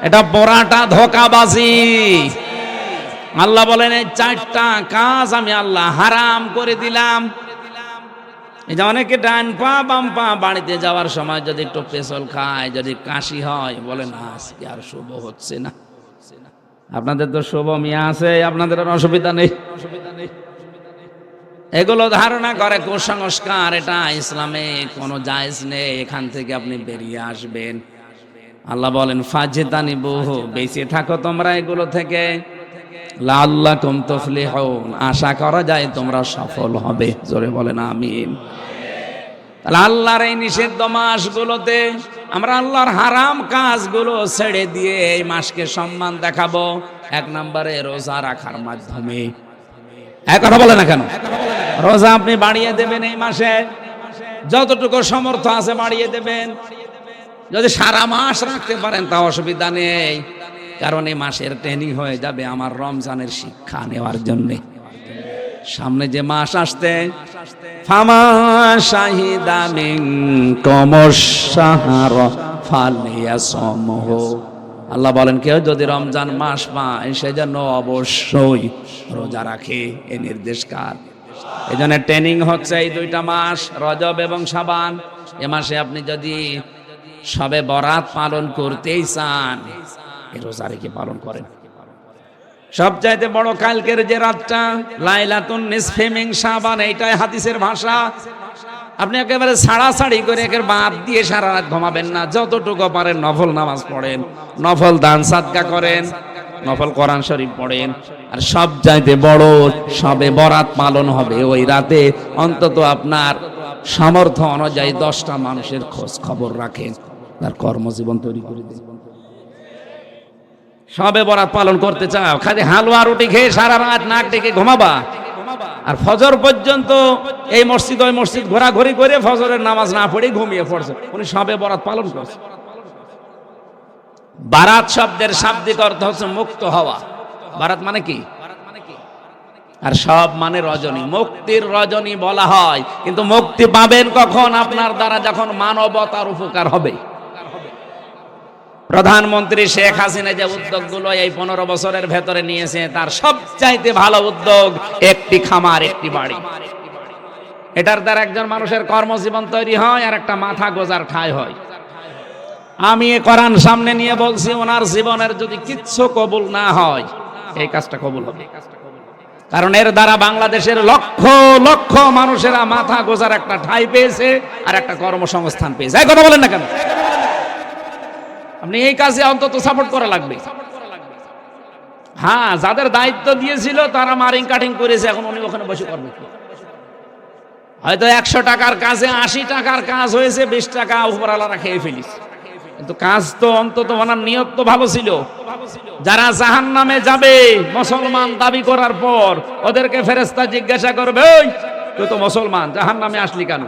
S1: এটা বড়াটা ধোঁকাবাজি। আল্লাহ বলেন এই 4টা কাজ আমি আল্লাহ হারাম করে দিলাম। এই যে অনেকে ডান পা বাম পা বাড়িতে যাওয়ার সময় যদি একটু পেছল খায়, যদি কাশি হয়, বলে না আজকে আর শুভ হচ্ছে না। আপনাদের তো শুভ মিয়া আছে, আপনাদের আর অসুবিধা নেই। এগুলো ধারণা করে কুসংস্কার, এটা ইসলামে কোনো জায়েজ নেই, এখান থেকে আপনি বেরিয়ে আসবেন। আল্লাহ বলেন ফাজতানিবুহু, বেঁচে থাকো তোমরা এগুলো থেকে, লাআল্লাকুম তুফলিহুন, আশা করা যায় তোমরা সফল হবে। জোরে বলেন আমিন। তাহলে আল্লাহর এই নিষিদ্ধ মাসগুলোতে আমরা আল্লাহর হারাম কাজগুলো ছেড়ে দিয়ে এই মাসকে সম্মান দেখাবো। 1 নম্বরে রোজা রাখার মাধ্যমে। এক কথা বলে না কেন? রোজা আপনি বাড়িয়ে দেবেন এই মাসে, যতটুকু সমর্থ আছে বাড়িয়ে দেবেন। যদি সারা মাস রাখতে পারেন তা অসুবিধা নেই, কারণ এই মাসের ট্রেনিং হয়ে যাবে আমার রমজানের শিক্ষা নেওয়ার জন্য। সামনে যে মাস আসতে, ফামা শাহিদা মিনকুমুশ শাহর ফালিয়াসমহু, আল্লাহ বলেন কেউ যদি রমজান মাস পায় সে যেন অবশ্যই রোজা রাখে। এই নির্দেশ কার? এই জন্য ট্রেনিং হচ্ছে এই 2টা মাস, রজব এবং শাবান। এ মাসে আপনি যদি সবে বরাত পালন করতেই চান, এই রোজা রেখে পালন করেন। সবচাইতে বড় কালকের যে রাতটা লাইলাতুন নিসফি মিন শাবান, এইটাই হাদিসের ভাষা। আপনি একেবারে ছাড়াছাড়ি করে একের বাদ দিয়ে সারা রাত ঘুমাবেন না। যতটুকু পারেন নফল নামাজ পড়েন, নফল দান সাদকা করেন, নফল কোরআন শরীফ পড়েন। আর সবচাইতে বড় সবে বরাত পালন হবে ওই রাতে। অন্তত আপনার সামর্থ্য অনুযায়ী 10টা মানুষের খোঁজ খবর রাখেন, তার কর্মজীবন তৈরি করে দিন। সবে বরাত পালন করতে চাও, খালি হালুয়া রুটি খেয়ে সারা রাত নাক ডেকে ঘুমাবা, আর ফজর পর্যন্ত এই মসজিদ ওই মসজিদ ঘোরাঘুরি করে ফজরের নামাজ না পড়ে ঘুমিয়ে পড়ছে, উনি সবে বরাত পালন করছে। বারাত শব্দের শাব্দিক অর্থ হচ্ছে মুক্ত হওয়া। বারাত মানে কি? আর সব মানে রজনী, মুক্তির রজনী বলা হয়। কিন্তু মুক্তি পাবেন কখন? আপনার দ্বারা যখন মানবতার উপকার হবে। প্রধানমন্ত্রী শেখ হাসিনা যে উদ্যোগগুলো এই 15 বছরের ভেতরে নিয়েছে, তার সবচাইতে ভালো উদ্যোগ একটি খামার একটি বাড়ি। এটার দ্বারা একজন মানুষের কর্মজীবন তৈরি হয় আর একটা মাথা গোজার ঠাঁই হয়। আমি এ কোরআন সামনে নিয়ে বলছি, ওনার জীবনের যদি কিচ্ছু কবুল না হয়, এই কাজটা কবুল হবে। কারণ এর দ্বারা বাংলাদেশের লক্ষ লক্ষ মানুষেরা মাথা গোজার একটা ঠাঁই পেয়েছে আর একটা কর্মসংস্থান পেয়েছে। এই কথা বলেন না কেন? আপনি এই কাজে অন্তত সাপোর্ট করা লাগবে। হ্যাঁ, যাদের দায়িত্ব দিয়েছিল তারা মারিং কাটিং করেছে, এখন উনি ওখানে বসে করবে। হয়তো 100 টাকার কাজে 80 টাকার কাজ হয়েছে, 20 টাকা উপরওয়ালারা খেয়ে ফেলিস, কিন্তু কাজ তো অন্তত ওনার নিয়ত তো ভালো ছিল। যারা জাহান্নামে যাবে মুসলমান দাবি করার পর, ওদেরকে ফেরেশতা জিজ্ঞাসা করবে, ওই তুই তো মুসলমান, জাহান্নামে আসলি কেন?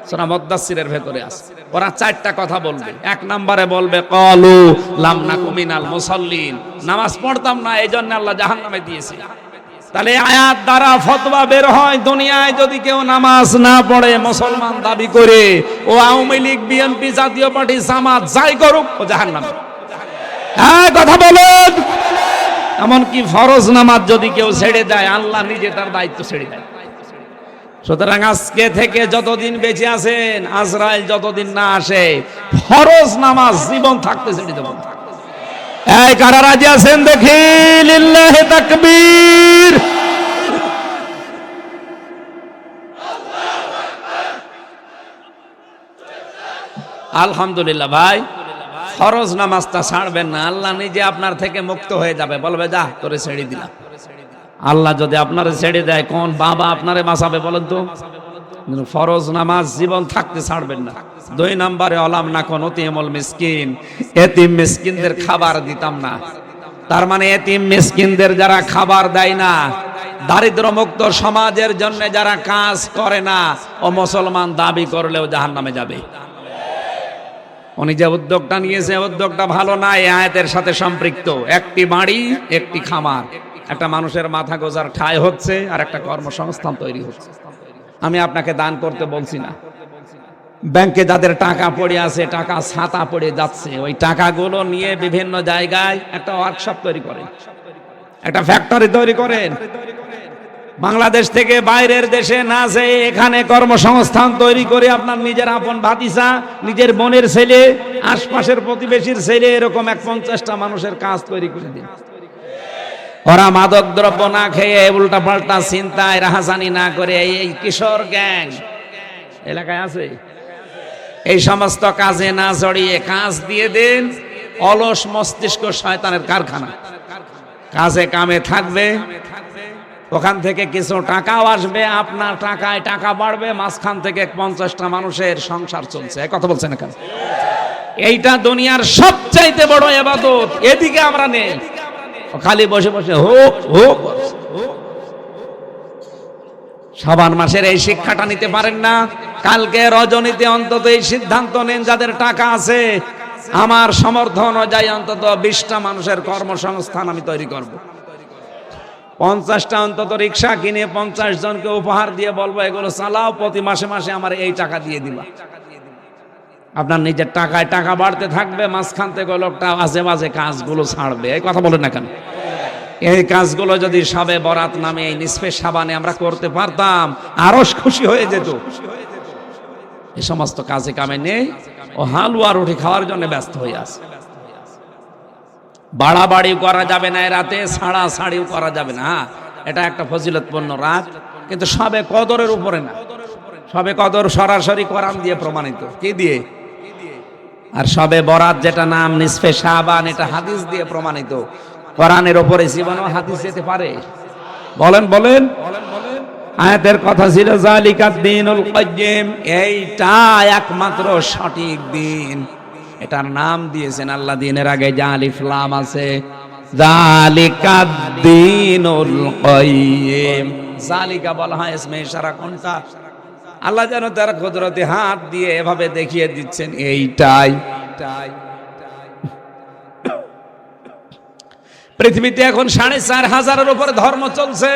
S1: সূরা মুদ্দাসসিরের ভেতরে আছে। ওরা 4টা কথা বলবে। 1 নম্বরে বলবে ক্বালু লাম নাকু মিনাল মুসাল্লিন, নামাজ পড়তাম না, এইজন্য আল্লাহ জাহান্নামে দিয়েছে। তাহলে আয়াত দ্বারা ফতোয়া বের হয়, দুনিয়ায় যদি কেউ নামাজ না পড়ে মুসলমান দাবি করে, ও আওয়ামী লীগ, বিএনপি, জাতীয় পার্টি, জামাত যাই করুক, ও জাহান্নামে। হ্যাঁ, কথা বলেন। এমনকি ফরজ নামাজ যদি কেউ ছেড়ে দেয়, আল্লাহ নিজে তার দায়িত্ব ছেড়ে দেয়। সুতরাং আজকে থেকে যতদিন বেঁচে আছেন, আজরাইল যতদিন না আসে, ফরজ নামাজ জীবন থাকতে ছেড়ে দেব। এই কারা রাজি আছেন দেখি? লিল্লাহি তাকবীর। আলহামদুলিল্লাহ ভাই, ফরজ নামাজটা ছাড়বেন না, আল্লাহ নিজে আপনার থেকে মুক্ত হয়ে যাবে, বলবে যা তোরে ছেড়ে দিলাম। আল্লাহ যদি আপনারে ছেড়ে দেয়, কোন বাবা আপনারে বাঁচাবে বলেন তো? ফরজ নামাজ জীবন থাকতে ছাড়বেন না। 2 নম্বরে অলাম না কোন তিমল মিসকিন, এতিম মিসকিনদের খাবার দিতাম না। তার মানে এতিম মিসকিনদের যারা খাবার দেয় না, দারিদ্র মুক্ত সমাজের জন্য যারা কাজ করে না, ও মুসলমান দাবি করলেও জাহান্নামে যাবে। উনি যে উদ্যোগটা নিয়েছে, উদ্যোগটা ভালো না, এই আয়াতের সাথে সম্পৃক্ত। একটি বাড়ি, একটি খামার, একটা মানুষের মাথা গোজার ঠাঁই হচ্ছে, আর একটা কর্মসংস্থান তৈরি হচ্ছে। আমি আপনাকে দান করতে বলছি না। ব্যাংকে যাদের টাকা পড়ে আছে, টাকা ছাতা পড়ে যাচ্ছে, ওই টাকাগুলো নিয়ে বিভিন্ন জায়গায় একটা ওয়ার্কশপ তৈরি করেন, একটা ফ্যাক্টরি তৈরি করেন। বাংলাদেশ থেকে বাইরের দেশে না যেয়ে এখানে কর্মসংস্থান তৈরি করে আপনার নিজের আপন ভাতিজা, নিজের বোনের ছেলে, আশপাশের প্রতিবেশীর ছেলে, এরকম 50টা মানুষের কাজ তৈরি করে দিন। ওরা মাদক দ্রব্য না খেয়ে উল্টা পাল্টা চিন্তায় রাহাজানি না করে, এই কিশোর গ্যাং এলাকায় আছে, এই সমস্ত কাজে না জড়িয়ে কাজ দিয়ে দেন। অলস মস্তিষ্ক শয়তানের কারখানা, কাজে কামে থাকবে, ওখান থেকে কিছু টাকাও আসবে, আপনার টাকায় টাকা বাড়বে, মাঝখান থেকে 50টা মানুষের সংসার চলছে। কথা বলছেন না কেন? এইটা দুনিয়ার সবচাইতে বড় ইবাদত। এদিকে আমরা নেই, খালি বসে বসে হোক হোক। শাবান মাসের এই শিক্ষাটা নিতে পারেন না? কালকে রজনীতে অন্তত এই সিদ্ধান্ত নেন, যাদের টাকা আছে, আমার সামর্থ্য অনুযায়ী অন্তত 20টা মানুষের কর্মসংস্থান আমি তৈরি করব। 50টা অন্তত রিক্সা কিনে 50 জনকে উপহার দিয়ে বলবো, এগুলো চালাও, প্রতি মাসে মাসে আমার এই টাকা দিয়ে দিবা। আপনার নিজের টাকায় টাকা বাড়তে থাকবে, মাঝখান থেকে লোকটা আজে বাজে কাজগুলো ছাড়বে। এই কথা বলেন না কেন? এই কাজগুলো যদি শবে বরাত নামে এই নিসফে শাবানে আমরা করতে পারতাম, আরো খুশি হয়ে যেত। এই সমস্ত কাজে কামে নেই, ও হালুয়া রুটি খাওয়ার জন্য ব্যস্ত হয়ে আছে। বাড়াবাড়িও করা যাবে না, রাতে ছাড়াছাড়িও করা যাবে না। এটা একটা ফজিলতপূর্ণ রাত, কিন্তু শবে কদরের উপরে না। শবে কদর সরাসরি কোরআন দিয়ে প্রমাণিত। কি দিয়ে? আর শবে বরাত যেটা নাম নিসফে শাবান, এটা হাদিস দিয়ে প্রমাণিত। কোরআনের উপরে জীবনও হাদিস যেতে পারে? বলেন বলেন। আয়াতের কথা ছিল যালিকাদ দীনুল কাইয়্যিম, এইটা একমাত্র সঠিক দিন। এটার নাম দিয়েছেন আল্লাহ, দিনের আগে যে আলিফ লাম আছে, যালিকাদ দীনুল কাইয়্যিম। যালিকা বলা হয় ইসমে ইশারা। কোনটা? আল্লাহ যেন তার কুদরতে হাত দিয়ে এভাবে দেখিয়ে দিচ্ছেন, এইটাই। পৃথিবীতে এখন 4,500-এর উপরে ধর্ম চলছে।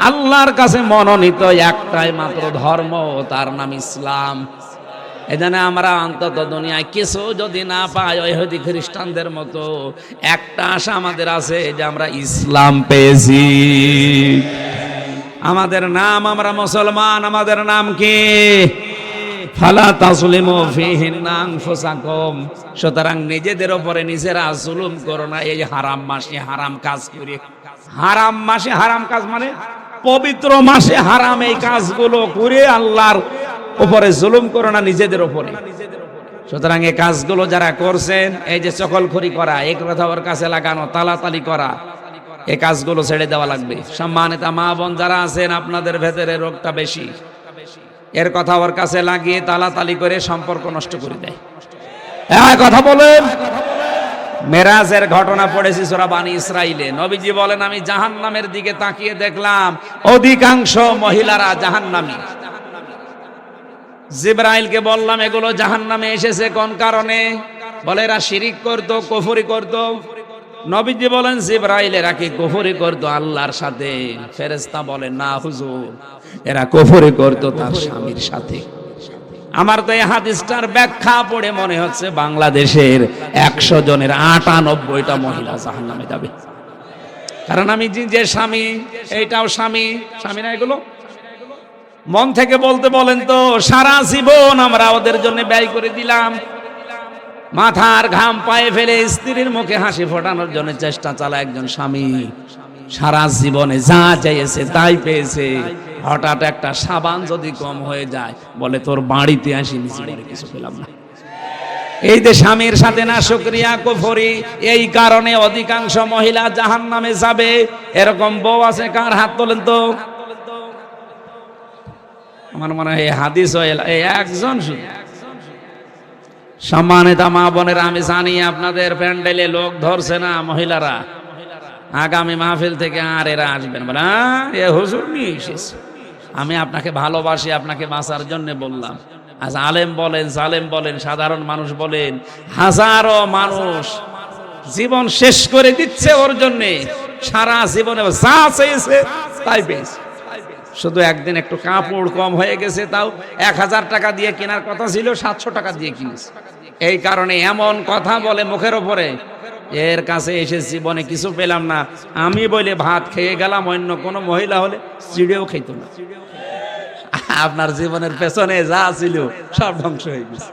S1: আল্লাহর কাছে মনোনীত একটাই মাত্র ধর্ম, তার নাম ইসলাম। এখানে আমরা অন্তত দুনিয়ায় কিছু যদি না পাই, ইহুদি খ্রিস্টানদের মতো, একটা আশা আমাদের আছে যে আমরা ইসলাম পেয়েছি। আমাদের নাম, আমরা মুসলমান, আমাদের নাম কি? ফালা তাজলিমু ফিহিন্না আনফুসাকুম। সুতরাং নিজেদের উপরে নিজেরা জুলুম করো না। এই হারাম মাসে হারাম কাজ করে, হারাম মাসে হারাম কাজ মানে পবিত্র মাসে হারাম এই কাজগুলো করে আল্লাহর উপরে জুলুম করো না, নিজেদের উপরে। সুতরাং এই কাজগুলো যারা করছেন, এই যে চকলখড়ি করা, এক কথা ওর কাছে লাগানো, তালাতালি করা, এই কাজগুলো ছেড়ে দেওয়া লাগবে। সম্মানিত মা বোন যারা আছেন, আপনাদের ভেতরে রোগটা বেশি। এর কথা ওর কাছে লাগিয়ে তালাতালি করে সম্পর্ক নষ্ট করে দেয়। কথা বলেন। মেরাজের ঘটনা পড়েছি সূরা বানী ইসরাইলে। নবীজি বলেন, আমি জাহান্নামের দিকে তাকিয়ে দেখলাম অধিকাংশ মহিলারা জাহান্নামী। জিবরাইলকে বললাম, এগুলো জাহান্নামে এসেছে কোন কারণে? বলে এরা শিরিক করতো, কুফরি করতো। নবীজি বলেন, জিবরাইল এরা কি কুফরি করতো আল্লাহর সাথে? ফেরেশতা বলে, না হুজুর, এরা কুফরি করতো তার স্বামীর সাথে। আমার তো এই হাদিসটার ব্যাখ্যা পড়ে মনে হচ্ছে বাংলাদেশের 100 জনের 98টা মহিলা জাহান্নামে যাবে। কারণ আমি যে স্বামী, এইটাও স্বামী, স্বামী না এগুলো? মন থেকে বলতে বলেন তো, সারা জীবন আমরা ওদের জন্য ব্যয় করে দিলাম, মাথার ঘাম পায়ে ফেলে স্ত্রীর মুখে হাসি ফোটানোর জন্য চেষ্টা চালায় একজন স্বামী। সারা জীবনে যা চাইছে তাই পেয়েছে, হঠাৎ একটা সাবান যদি কম হয়ে যায় বলে তোর বাড়িতে আসিনি, কিছু পেলাম না। এই যে স্বামীর সাথে না শুকরিয়া, কুফরি, এই কারণে অধিকাংশ মহিলা জাহান্নামে যাবে। এরকম বউ আছে কার? হাত তোলেন তো। আমার মনে হয় হাদিস এই একজন শুধু। সম্মানিত মা বোনেরা, আমি জানি আপনাদের প্যান্ডেলে লোক ধরছে না মহিলারা, আগামী মাহফিল থেকে আর এরা আসবেন বলে এ হুজুর নিয়ে এসেছে। আমি আপনাকে ভালোবাসি, আপনাকে বাঁচার জন্য বললাম। আজ আলেম বলেন, জালেম বলেন, সাধারণ মানুষ বলেন, হাজারো মানুষ জীবন শেষ করে দিচ্ছে ওর জন্যে। সারা জীবনে যা চেয়েছে তাই পেয়েছে। শুধু একদিন একটু কাপড় কম হয়ে গেছে, তাও 1000 টাকা দিয়ে কেনার কথা ছিল, 700 টাকা দিয়ে কিনেছে। এই কারণে এমন কথা বলে মুখের ওপরে, এর কাছে এসে জীবনে কিছু পেলাম না, আমি বলে ভাত খেয়ে গেলাম, অন্য কোনো মহিলা হলে চিড়েও খেত না। আপনার জীবনের পেছনে যা ছিল সব ধ্বংস হয়ে গেছে,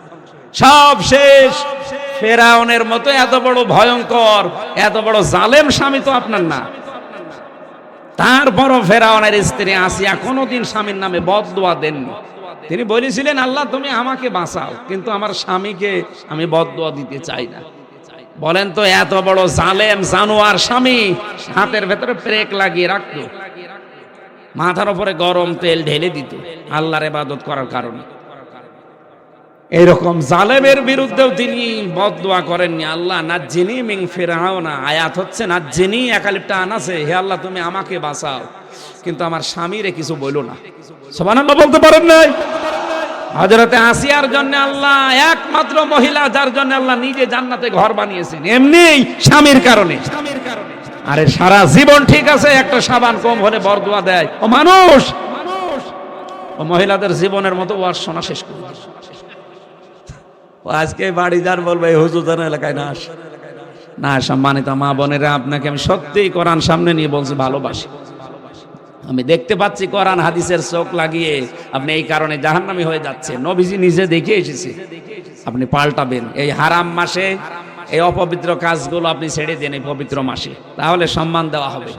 S1: সব শেষ। ফেরাউনের মতো এত বড় ভয়ঙ্কর, এত বড় জালেম স্বামী তো আপনার না। তারপরও ফেরাউনের স্ত্রী আসিয়া কোনোদিন স্বামীর নামে বদদুয়া দেননি। তিনি বলেছিলেন, আল্লাহ তুমি আমাকে বাঁচাও, কিন্তু আমার স্বামীকে আমি বদদুয়া দিতে চাই না। বলেন তো, এত বড় জালেম জানোয়ার স্বামী হাতের ভেতরে ব্রেক লাগিয়ে রাখতো, মাথার উপরে গরম তেল ঢেলে দিত আল্লাহর ইবাদত করার কারণে। এইরকম জালেমের বিরুদ্ধেও তিনি বদদুয়া করেননি, আল্লাহ নাজ্জিনি মিন ফিরআউনা। আয়াত হচ্ছে নাজ্জিনি, একালিপটা আনাছে, হে আল্লাহ তুমি আমাকে বাঁচাও, কিন্তু আমার স্বামীরে কিছু বলো না। সুবহানাল্লাহ বলতে পারেন নাই? হযরতে আসিয়ার জন্য আল্লাহ একমাত্র মহিলা যার জন্য আল্লাহ নিজে জান্নাতে ঘর বানিয়েছেন, এমনি স্বামীর কারণে। আরে সারা জীবন ঠিক আছে, একটা সাবান কম হলে বরদুয়া দেয়। ও মানুষ, ও মহিলাদের জীবনের মতো ওয়াজ শোনা শেষ করে আজকে বাড়ি যার বলবে হুজুর এলাকায় না আস না। সম্মানিত মা বোনেরা, আপনাকে আমি সত্যিই কোরআন সামনে নিয়ে বলছি, ভালোবাসি। আমি দেখতে পাচ্ছি কোরআন হাদিসের চোখ লাগিয়ে আপনি এই কারণে জাহান্নামী হয়ে যাচ্ছে। নবীজি নিজে দেখে এসেছে। আপনি পাল্টাবেন, এই হারাম মাসে এই অপবিত্র কাজগুলো আপনি ছেড়ে দেন এই পবিত্র মাসে, তাহলে সম্মান দেওয়া হবে।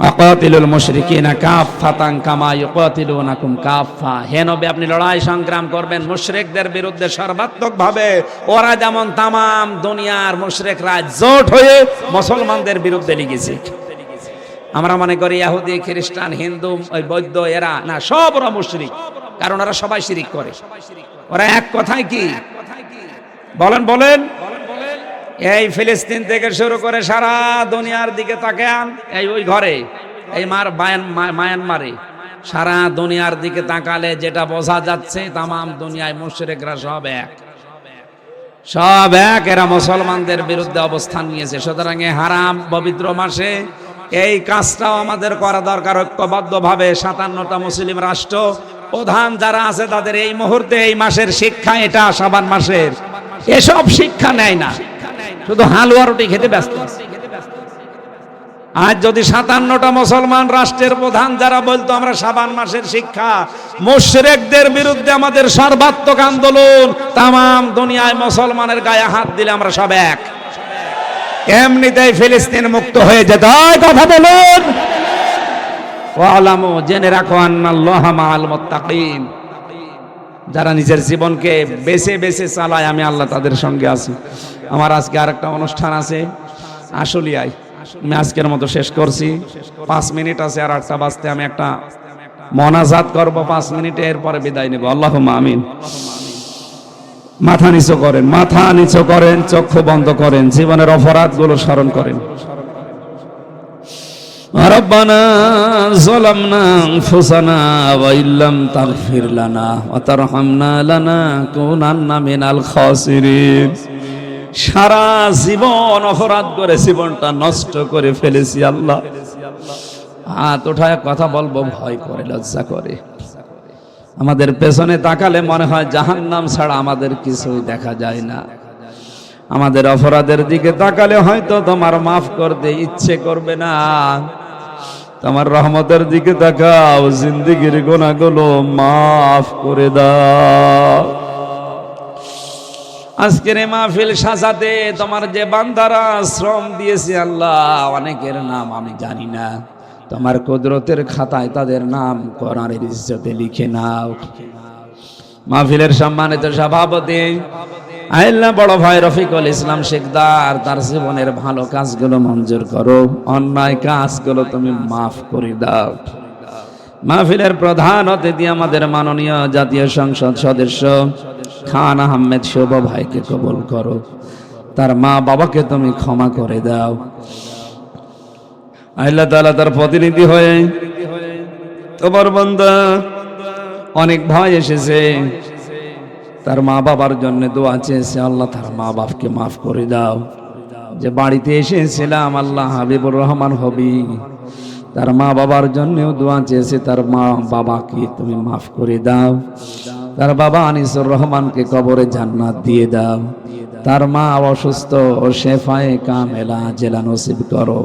S1: আকাতিলুল মুশরিকিনা কাফাতান কামা ইউকাতিলুনাকুম কাফা। হে নবী, আপনি লড়াই সংগ্রাম করবেন মুশরিকদের বিরুদ্ধে সর্বাত্মকভাবে। ওরা যেমন তামাম দুনিয়ার মুশরিকরা জোট হয়ে মুসলমানদের বিরুদ্ধে লেগেছে। আমরা মনে করি ইহুদি, খ্রিস্টান, হিন্দু, ওই বৌদ্ধ, এরা না, সব ওরা মুশরিক, কারণ ওরা সবাই শিরিক করে। ওরা এক কথায় কি বলেন বলেন? এই ফিলিস্তিন থেকে শুরু করে সারা দুনিয়ার দিকে তাকান, এই ওই ঘরে, এই মায়ানমারে, সারা দুনিয়ার দিকে তাকালে যেটা বোঝা যাচ্ছে, তামাম দুনিয়ায় মুশরিকরা সব এক, সব এক। এরা মুসলমানদের বিরুদ্ধে অবস্থান নিয়েছে। সুতরাং হারাম পবিত্র মাসে এই কাজটাও আমাদের করা দরকার ঐক্যবদ্ধভাবে। 57টা মুসলিম রাষ্ট্র প্রধান যারা আছে তাদের এই মুহূর্তে এই মাসের শিক্ষা, এটা শাবান মাসের, এসব শিক্ষা নেয় না, শুধু হালুয়া রুটি খেতে ব্যস্ত আছে। আজ যদি 57টা মুসলমান রাষ্ট্রের প্রধান যারা বলতো আমরা শাবান মাসের শিক্ষা, মুশরিকদের বিরুদ্ধে আমাদের সর্বাত্মক আন্দোলন, তামাম দুনিয়ায় মুসলমানের গায়ে হাত দিলে আমরা সব এক, এমনিতেই ফিলিস্তিন মুক্ত হয়ে যেত। কথা বলুন। ওয়ালামু, জেনে রাখো, আন্নাল্লাহা মাআল মুত্তাকিন। যারা নিজের জীবনকে বেছে বেছে চালায়, আমি আল্লাহ তাদের সঙ্গে আছি। আমার আজকে আরেকটা অনুষ্ঠান আছে আশুলিয়ায়, আমি আজকের মতো শেষ করছি। 5 মিনিট আছে, আর 8টা বাজতে আমি একটা মোনাজাত করব 5 মিনিটে, এরপরে বিদায় নেব। আল্লাহুম্মা আমিন। মাথা নিচু করেন, মাথা নিচু করেন, চক্ষু বন্ধ করেন, জীবনের অপরাধগুলো স্মরণ করেন। রব্বানা যালামনা আনফুসানা ওয়া ইল্লাম তাগফির লানা ওয়া তারহামনা লানাকুনান্না মিনাল খাসিরিন। সারা জীবন অপরাধ করে জীবনটা নষ্ট করে ফেলেছি আল্লাহ। হাত ওঠায় কথা বলবো ভয় করে, লজ্জা করে। আমাদের পেছনে তাকালে মনে হয় জাহান্নাম ছাড়া আমাদের কিছুই দেখা যায় না। আমাদের অপরাধের দিকে তাকালে হয়তো তোমার মাফ করতে ইচ্ছে করবে না। তোমার রহমতের দিকে তাকাও, জিন্দেগির গুনাহগুলো মাফ করে দাও। আজকের এই মাহফিল সাজাতে তোমার যে বান্দারা শ্রম দিয়েছে আল্লাহ, অনেকের নাম আমি জানি না, তোমার কুদরতের খাতায় তাদের নাম কোরআনের ইজ্জতে লিখে নাও। মাহফিলের সম্মানিত সভাপতি আল্লাহ বড় ভাই রফিকুল ইসলাম শিকদার, তার জীবনের ভালো কাজগুলো মঞ্জুর করো, অন্যায় কাজগুলো তুমি মাফ করে দাও। মাহফিলের প্রধান অতিথি আমাদের মাননীয় জাতীয় সংসদ সদস্য খান আহমেদ শুভ ভাইকে কবুল করো, তার মা বাবাকে তুমি ক্ষমা করে দাও। আল্লাহ তাআলা তার প্রতিনিধি হয়ে তোমার বান্দা অনেক ভাই এসেছে, তার মা বাবার জন্য দোয়া চেয়েছে, আল্লাহ তার মা বাপকে মাফ করে দাও। যে বাড়িতে এসেছিলাম আল্লাহ হাবিবুর রহমান হবি, তার মা বাবার জন্যও দোয়া চেয়েছে, তার মা বাবাকে তুমি মাফ করে দাও। তার বাবা আনিসুর রহমানকে কবরে জান্নাত দিয়ে দাও। তার মা অসুস্থ ও শেফায়ে কামেলা জেলা নসিব করো।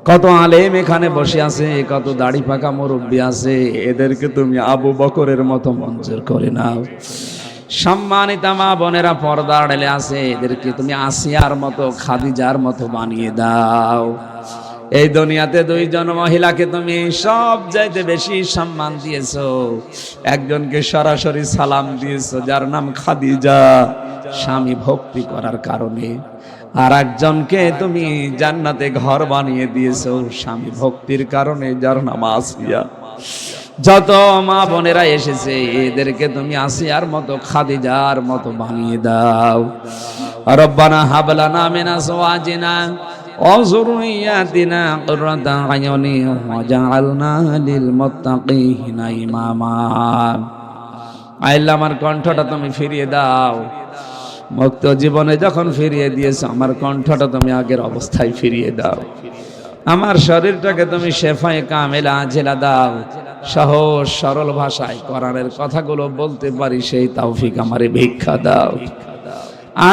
S1: কত আলেম এখানে বসে আছে, কত দাড়ি পাকা মুরব্বী আছে, এদেরকে তুমি আবু বকরের মতো মঞ্জুর করে নাও। সম্মানিতা মা বোনেরা পর্দা আড়ালে আছে, এদেরকে তুমি আসিয়ার মতো খাদিজার মতো বানিয়ে দাও। এই দুনিয়াতে দুইজন মহিলাকে তুমি সব চাইতে বেশি সম্মান দিয়েছো। একজনকে সরাসরি সালাম দিয়েছো, যার নাম খাদিজা, স্বামী ভক্তি করার কারণে। আর একজনকে তুমি জান্নাতে ঘর বানিয়ে দিয়েছো স্বামী ভক্তির কারণে, যার নাম আসিয়া। যত মা বোনেরা এসেছে এদেরকে তুমি আসিয়ার মতো খাদিজার মতো বানিয়ে দাও। রব্বানা হাবলানা মিন আজওয়াজিনা ওয়া যুররিয়াতিনা কুররাতা আয়ুনি ওয়াজআলনা লিল মুত্তাকিনা ইমামা। আল্লাহ আমার কণ্ঠটা তুমি ফিরিয়ে দাও। মুক্ত জীবনে যখন ফিরিয়ে দিয়েছো, আমার কণ্ঠটা তুমি আগের অবস্থায় ফিরিয়ে দাও। আমার শরীরটাকে তুমি শেফায়ে কামেলা জেলা দাও। সহজ সরল ভাষায় কোরআনের কথাগুলো বলতে পারি সেই তৌফিক আমারে ভিক্ষা দাও।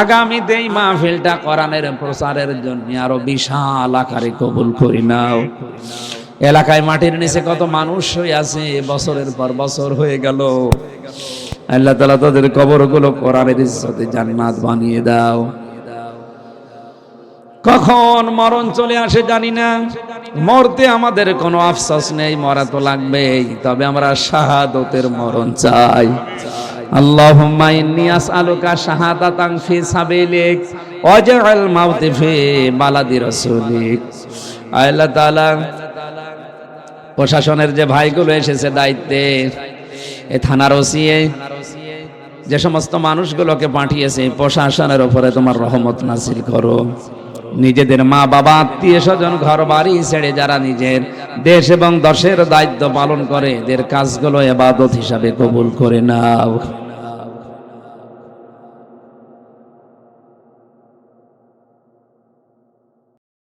S1: আগামীতে এই মাহফিলটা কোরআনের প্রচারের জন্য আরো বিশাল আকারে কবুল করে নাও। এলাকায় মাটির নিচে কত মানুষ হয়ে আছে, বছরের পর বছর হয়ে গেল। আল্লাহ তাআলা তাদের কবরগুলো কোরআনের ইজ্জতে জান্নাত বানিয়ে দাও। কখন মরণ চলে আসে জানি না, মরতে আমাদের কোনো আফসোস নেই, মরা তো লাগবেই, তবে আমরা শাহাদাতের মরণ চাই। আল্লাহুম্মা ইন্নী আসআলুকা শাহাদাতান ফি সাবিলিক ওয়াজআল মাউতি ফি বালাদি রাসূলিক। আল্লাহ তাআলা প্রশাসনের যে ভাইগুলো এসেছে দায়িত্বে, এই থানার ওসি যে সমস্ত মানুষগুলোকে পাঠিয়েছে, প্রশাসনের উপরে তোমার রহমত নাযিল করো। নিজেদের মা বাবা আত্মীয় স্বজন ঘর বাড়ি ছেড়ে যারা নিজের দেশ এবং দশের দায়িত্ব পালন করে, এদের কাজগুলো ইবাদত হিসাবে কবুল করে নাও।